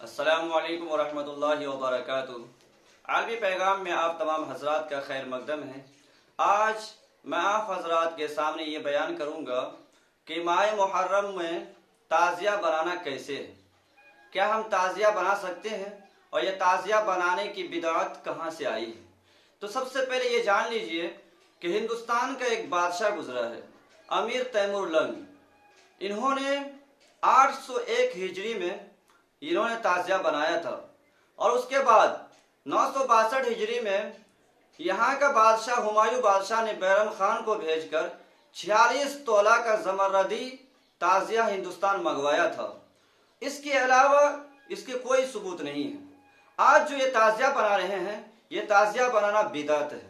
अस्सलामु अलैकुम वरहमतुल्लाहि वबरकातुहू। आलमी पैगाम में आप तमाम हजरात का खैर मकदम है। आज मैं आप हजरात के सामने ये बयान करूँगा कि माह मुहर्रम में ताज़िया बनाना कैसे है। क्या हम ताज़िया बना सकते हैं और यह ताज़िया बनाने की बिदअत कहाँ से आई है। तो सबसे पहले ये जान लीजिए कि हिंदुस्तान का एक बादशाह गुजरा है, अमीर तैमूर लंग। इन्होंने 801 हिजरी में इन्होंने ताज़िया बनाया था और उसके बाद 962 हिजरी में यहाँ का बादशाह हुमायूं बादशाह ने बैरम खान को भेजकर 46 तोला का ज़मरदी ताज़िया हिंदुस्तान मंगवाया था। इसके अलावा इसके कोई सबूत नहीं है। आज जो ये ताज़िया बना रहे हैं, ये ताज़िया बनाना बिदअत है।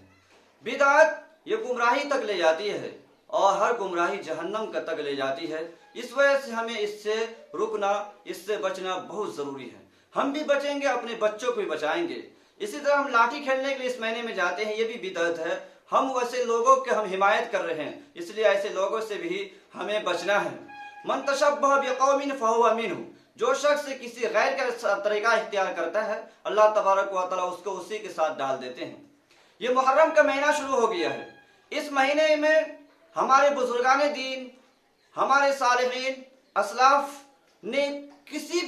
बिदअत ये गुमराही तक ले जाती है और हर गुमराही जहन्नम का तक ले जाती है। इस वजह से हमें इससे रुकना, इससे बचना बहुत ज़रूरी है। हम भी बचेंगे, अपने बच्चों को भी बचाएंगे। इसी तरह हम लाठी खेलने के लिए इस महीने में जाते हैं, ये भी बिदअत है। हम वैसे लोगों के हम हिमायत कर रहे हैं, इसलिए ऐसे लोगों से भी हमें बचना है। मन तशब्बह बिक़ौमिन फहुव मिन्हुम, जो शख्स किसी गैर का तरीका इख्तियार करता है, अल्लाह तबारक व तआला उसको उसी के साथ डाल देते हैं। ये मुहर्रम का महीना शुरू हो गया है। इस महीने में हमारे बुजुर्गान दीन, हमारे सालिहीन असलाफ ने किसी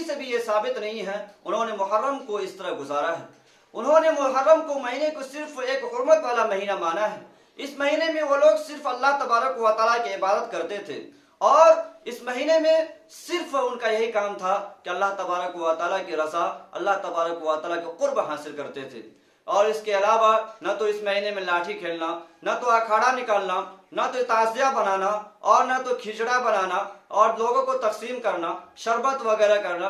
से भी ये साबित नहीं है उन्होंने मुहर्रम को इस तरह गुजारा है। उन्होंने मुहर्रम को महीने को सिर्फ एक हुर्मत वाला महीना माना है। इस महीने में वो लोग सिर्फ अल्लाह तबारक व तआला की इबादत करते थे और इस महीने में सिर्फ उनका यही काम था कि अल्लाह तबारक व तआला की रज़ा, अल्लाह तबारक व तआला के कुर्ब हासिल करते थे। और इसके अलावा न तो इस महीने में लाठी खेलना, न तो अखाड़ा निकालना, न तो ताज़िया बनाना और न तो खिचड़ा बनाना और लोगों को तकसीम करना, शरबत वगैरह करना,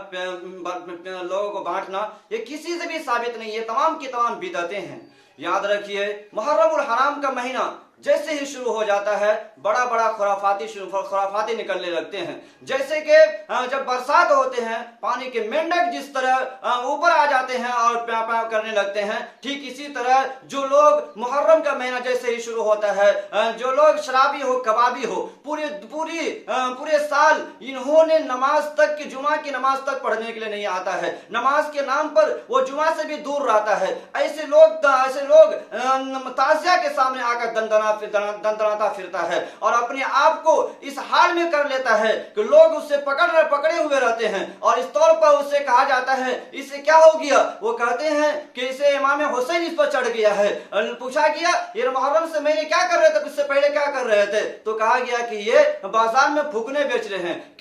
लोगों को बांटना, ये किसी से भी साबित नहीं है। तमाम की तमाम बिदअतें हैं। याद रखिए, मुहर्रमुल हराम का महीना जैसे ही शुरू हो जाता है, बड़ा बड़ा खुराफाती निकलने लगते हैं। जैसे कि जब बरसात होते हैं, पानी के मेंढक जिस तरह ऊपर आ जाते हैं और प्यां प्यां करने लगते हैं, ठीक इसी तरह जो लोग मुहर्रम का महीना जैसे ही शुरू होता है, जो लोग शराबी हो, कबाबी हो, पूरे साल इन्होंने नमाज तक की, जुमा की नमाज तक पढ़ने के लिए नहीं आता है। नमाज के नाम पर वो जुमा से भी दूर रहता है। ऐसे लोग ताज़िया के सामने आकर दंदनाता फिरता है और अपने आप को इस हाल में कर लेता है कि लोग उससे पकड़े हुए रहते हैं और इस तौर पर उससे कहा जाता है, इसे क्या हो गया। वो कहते हैं कि इसे इमाम हुसैन इस पर चढ़ गया है। पूछा गया, ये मुहर्रम से महीने क्या कर रहे थे, इससे पहले क्या कर रहे थे। तो कहा गया कि ये बाजार में फुकने बेच रहे हैं,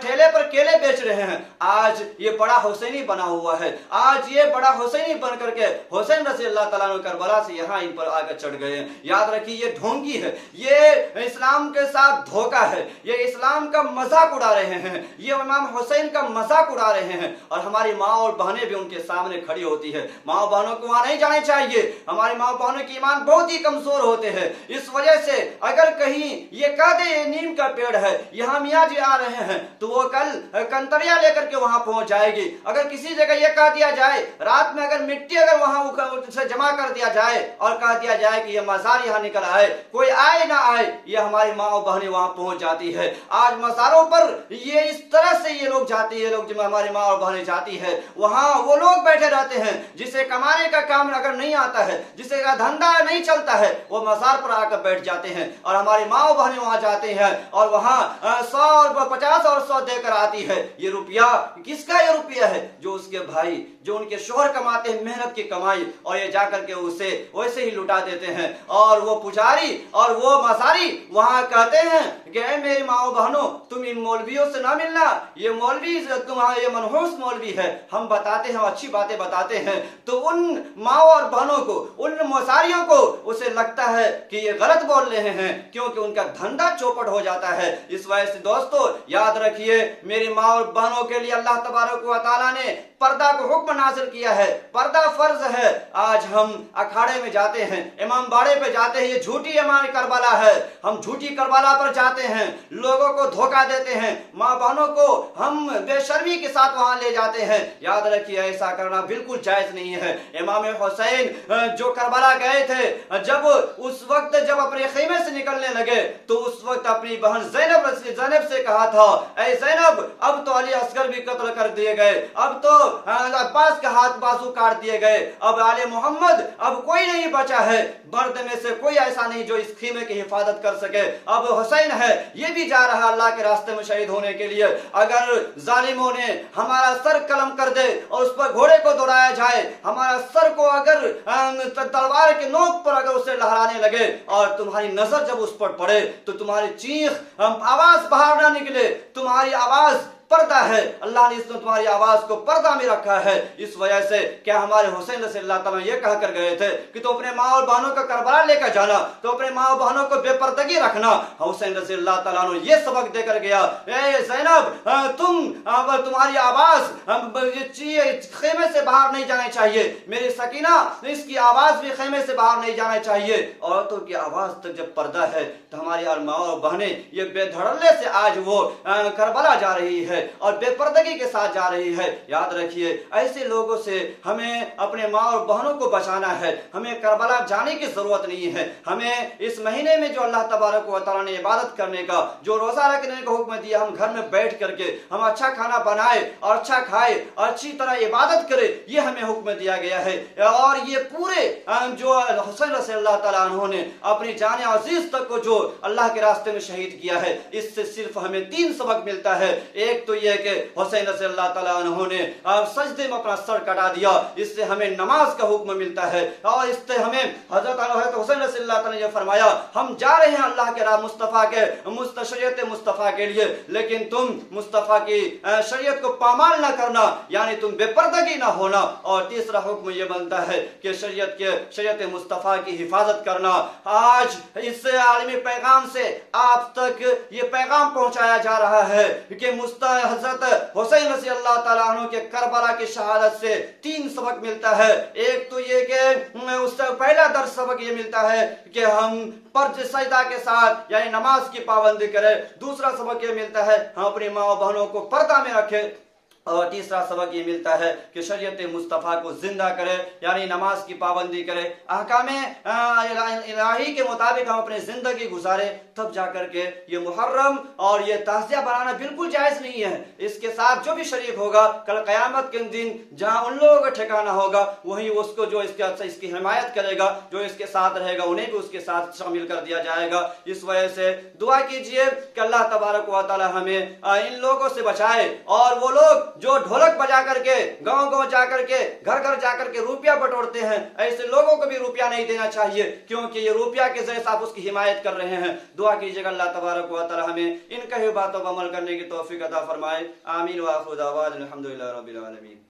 ठेले पर केले बेच रहे हैं। आज ये बड़ा हुसैनी बना हुआ है। आज ये बड़ा हुसैनी बन करके हुसैन रज़ी अल्लाह तआला अन्हु करबला से यहाँ इन पर आकर चढ़ गए। याद रखिए, ये ढोंगी है, ये इस्लाम के साथ धोखा है, ये इस्लाम का मजाक उड़ा रहे हैं, ये इमाम हुसैन का मजाक उड़ा रहे हैं। और हमारी माँ और बहनें भी उनके सामने खड़ी होती है। माँ बहनों को वहां नहीं जाने चाहिए। हमारी माँ बहनों की ईमान बहुत ही कमजोर होते हैं। इस वजह से अगर कहीं ये कह दे ये नीम का पेड़ है, यहाँ मियाँ जी आ रहे हैं, तो वो कल कंतरिया लेकर के वहां पहुंच जाएगी। अगर किसी जगह ये कह दिया जाए, रात में अगर मिट्टी अगर वहां से जमा कर दिया जाए और कह दिया जाए कि ये मजार यहाँ निकल आए, कोई आए ना आए, ये हमारी माँ और बहनें वहां पहुंच जाती है। आज मज़ारों पर ये इस तरह से ये लोग जाती है, लोग हमारी माँ और बहनें जाती है, वहां वो लोग बैठे रहते हैं जिसे कमाने का काम अगर नहीं आता है, जिसे का धंधा नहीं चलता है, वो मज़ार पर आकर बैठ जाते हैं और हमारी माँ और बहनें वहां जाते हैं और वहां 100 और 50 और 100 देकर आती है। ये रुपया किसका? ये रुपया है जो उसके भाई, जो उनके शोहर कमाते हैं, मेहनत की कमाई, और ये जाकर के उसे वैसे ही लुटा देते हैं। और वो पुजारी और वो मसारी वहां कहते हैं कि मेरी माओ बहनों, तुम इन मौलवियों से ना मिलना, ये मौलवी तुम्हारा ये मनहूस मौलवी है, हम बताते हैं, अच्छी बातें बताते हैं। तो उन माओ और बहनों को, उन मसारियों को उसे लगता है कि ये गलत बोल रहे हैं, क्योंकि उनका धंधा चौपट हो जाता है। इस वजह से दोस्तों याद रखिए, मेरी माँ और बहनों के लिए अल्लाह तबारक व तआला ने पर्दा को हुक्म नाज़िल किया है। पर्दा फर्ज है। आज हम अखाड़े में जाते हैं, इमाम बाड़े पे जाते हैं ये झूठी इमाम करबला है, हम झूठी करबला पर जाते हैं, लोगों को धोखा देते हैं, माँ बहनों को हम बेशर्मी के साथ वहां ले जाते हैं। याद रखिए ऐसा करना बिल्कुल जायज नहीं है। इमाम हुसैन जो करबला गए थे, जब उस वक्त जब अपने खेमे से निकलने लगे तो उस वक्त अपनी बहन ज़ैनब से कहा था, ऐ ज़ैनब अब तो अली असगर भी कत्ल कर दिए गए, अब तो अब्बास का हाथ बाजू काट दिए गए, अब आले मोहम्मद अब कोई नहीं बचा है, मर्द में से कोई ऐसा नहीं जो इस खेमे की हिफाजत कर सके। अब हुसैन है ये भी जा रहा अल्लाह के रास्ते में शहीद होने के लिए। अगर जालिमों ने हमारा सर कलम कर दे और उस पर घोड़े को दौड़ाया जाए, हमारा सर को अगर तलवार के नोक पर अगर उसे लहराने लगे और तुम्हारी नजर जब उस पर पड़े तो तुम्हारी चीख आवाज बाहर ना निकले, तुम्हारी आवाज पर्दा है, अल्लाह ने इसमें तुम्हारी आवाज को पर्दा में रखा है। इस वजह से क्या हमारे हुसैन रज़ियल्लाहु ताला ये कहा कर गए थे कि तो अपने माँ और बहनों का करबला लेकर जाना, तो अपने माँ और बहनों को बेपर्दगी रखना। हुसैन रज़ियल्लाहु ताला ने ये सबक देकर गया, ए ज़ैनब तुम्हारी आवाज खेमे से बाहर नहीं जानी चाहिए, मेरी सकीना इसकी आवाज भी खेमे से बाहर नहीं जाना चाहिए। औरतों की आवाज तक जब पर्दा है तो हमारी माँ और बहनें ये बेधड़ल्ले से आज वो करबला जा रही है और बेपर्दगी के साथ जा रही है। याद रखिए ऐसे लोगों से हमें अपने माँ और बहनों को बचाना है, हमें करबला जाने की जरूरत नहीं है। हमें इस महीने में जो अल्लाह तबारक व तआला ने इबादत करने का, जो रोजा रखने का हुक्म दिया, हम घर में बैठ करके हम अच्छा खाना बनाए और अच्छा खाए और अच्छी तरह इबादत करे, ये हमें हुक्म दिया गया है। और ये पूरे जो हुसैन रज़ियल्लाहु ताला अन्हु ने अपनी जान अजीज तक को जो अल्लाह के रास्ते में शहीद किया है, इससे सिर्फ हमें 3 सबक मिलता है। एक तो यह कि हुसैन रज़ियल्लाहु ताला अन्हु ने सजदे में अपना सर कटा दिया, इससे हमें नमाज का हुक्म मिलता है। और इससे हमें हजरत हुसैन रज़ियल्लाहु ताला ने फरमाया, हम जा रहे हैं अल्लाह के राह मुस्तफ़ा के शरीयत मुस्तफ़ा के लिए, लेकिन तुम मुस्तफ़ा की शरीयत को पामाल ना करना, यानी तुम बेपर्दगी ना होना। और तीसरा हुक्म यह बनता है कि शरीयत मुस्तफ़ा की हिफाजत करना। आज इस आलमी पैगाम से आप तक ये पैगाम पहुंचाया जा रहा है कि हज़रत हुसैन रज़ियल्लाहु ताला अन्हु के करबला की शहादत से 3 सबक मिलता है। एक तो ये कि उससे पहला दर्स सबक ये मिलता है कि हम फर्ज सजदा के साथ यानी नमाज की पाबंदी करें। दूसरा सबक ये मिलता है हम अपनी माँ और बहनों को पर्दा में रखें। और तीसरा सबक ये मिलता है कि शरीयत मुस्तफ़ा को जिंदा करे, यानी नमाज की पाबंदी करे, अहकामे इलाही के मुताबिक हम अपनी जिंदगी गुजारे, तब जाकर के ये मुहर्रम और ये ताज़िया बनाना बिल्कुल जायज़ नहीं है। इसके साथ जो भी शरीक होगा कल क़यामत के दिन जहाँ उन लोगों का ठिकाना होगा, वहीं उसको जो इसकी हिमायत करेगा, जो इसके साथ रहेगा, उन्हें भी उसके साथ शामिल कर दिया जाएगा। इस वजह से दुआ कीजिए कि अल्लाह तबारक व तआला हमें इन लोगों से बचाए। और वो लोग जो ढोलक बजा करके गांव-गांव जाकर के घर-घर जाकर के रुपया बटोरते हैं, ऐसे लोगों को भी रुपया नहीं देना चाहिए, क्योंकि ये रुपया के जैसा आप उसकी हिमायत कर रहे हैं। दुआ कीजिएगा अल्लाह तबारक व तआला हमें इन कही बातों पर अमल करने की तौफीक अता फरमाए। आमीन व आखिर दावाना अल्हम्दुलिल्लाहि रब्बिल आलमीन।